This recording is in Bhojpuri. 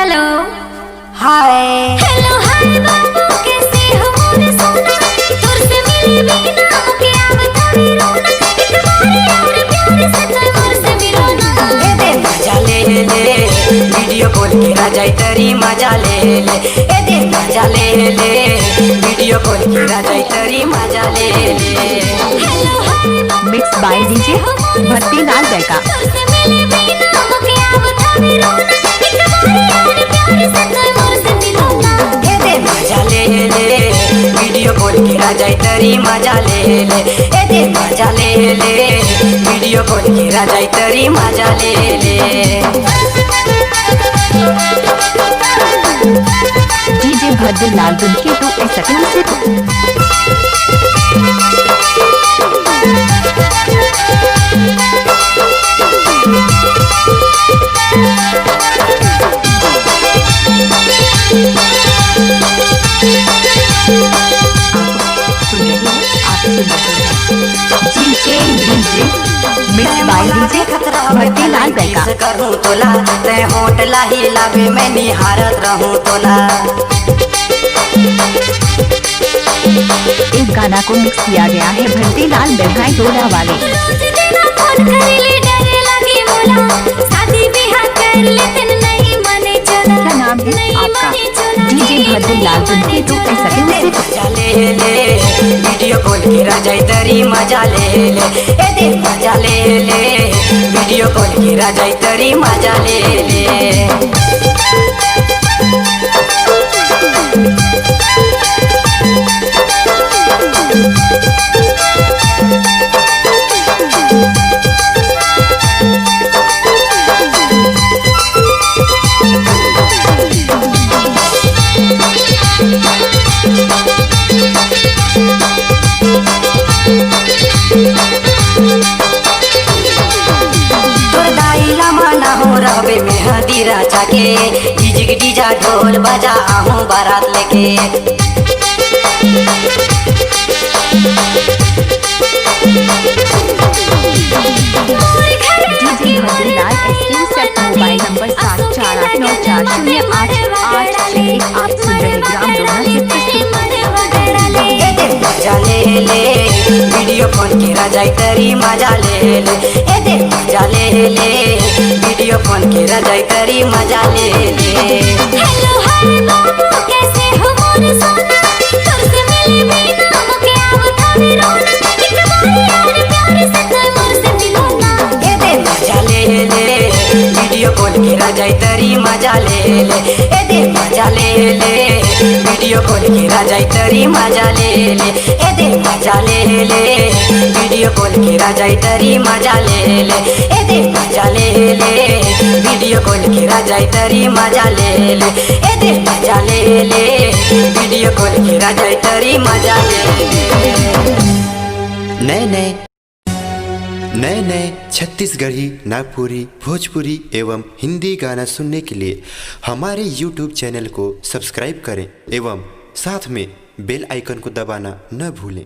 हेलो हाय हेलो हाय बाबू कैसे हो मोरे सोना तुर से मिले बिना के आवता रोना एक बार यार प्यार से मोर से मिलो ना ए दे मजा ले ले वीडियो कॉल के राजा तरी मजा ले ले ए दे मजा ले ले वीडियो कॉल के राजा तरी मजा ले ले। Hello hi mix by DJ Bhatti Lal जयका तुर से मिले बिना के आवता रोना एक बार यार प्यार से मोर से मिलो ना ए दे मजा ले ले वीडियो कॉल के राजा तरी मजा ले ले ए दे मजा ले ले वीडियो कॉल के राजा तरी मजा ले ले। डीजे भट्टी लाल दुनके तो ए सेकंड से mix by DJ Bhatti Lal जयका करूं तोला ते होटला ही लागे मैं निहारत रहूं तोला। इस गाना को मिक्स किया गया है भट्टी लाल बेघाई डोला वाले। रोज देना फोन कर ले डरे लगे मोला शादी ब्याह कर ले तन नहीं मने चला क्या नाम है नहीं आपका? मने चला डीजे भट्टी लाल दुनके तो ए सेकंड से मजा ले ले वीडियो कॉल के राजा तरी मजा ले ले ए दे मजा ले ले वीडियो कॉल के राजा तरी मजा ले ले। तोर दाइला माना हो रहबे में हदीरा चाके डिजिक डीजा ढोल बजा आहूं बारात लेके। डीजे भट्टी लाल एसक्यू सेट मोबाइल नंबर 7489408861। आप सुन रहे ग्राम डोना से ए दे मजा ले ले वीडियो कॉल के राजा तरी मजा ले ले ए दे मजा ले ले वीडियो कॉल के राजा तरी मजा ले ले। हेलो हाय बाबू कैसे हो मोरे सोना तुर से मिले बिना के आवता रोना एक बार यार प्यार से मोर से मिलो ना ए दे मजा ले ले वीडियो कॉल के राजा तरी मजा ले ले ए दे मजा ले ले वीडियो कॉल के राजा तरी मजा ले ले ए दे मजा ले ले वीडियो कॉल के राजा तरी मजा ले ले ए दे मजा ले ले वीडियो कॉल के राजा तरी मजा ले ले ए दे मजा ले ले वीडियो कॉल के राजा तरी मजा ले ले। नए नए छत्तीसगढ़ी, नागपुरी, भोजपुरी एवं हिंदी गाना सुनने के लिए हमारे YouTube चैनल को सब्सक्राइब करें एवं साथ में बेल आइकन को दबाना न भूलें।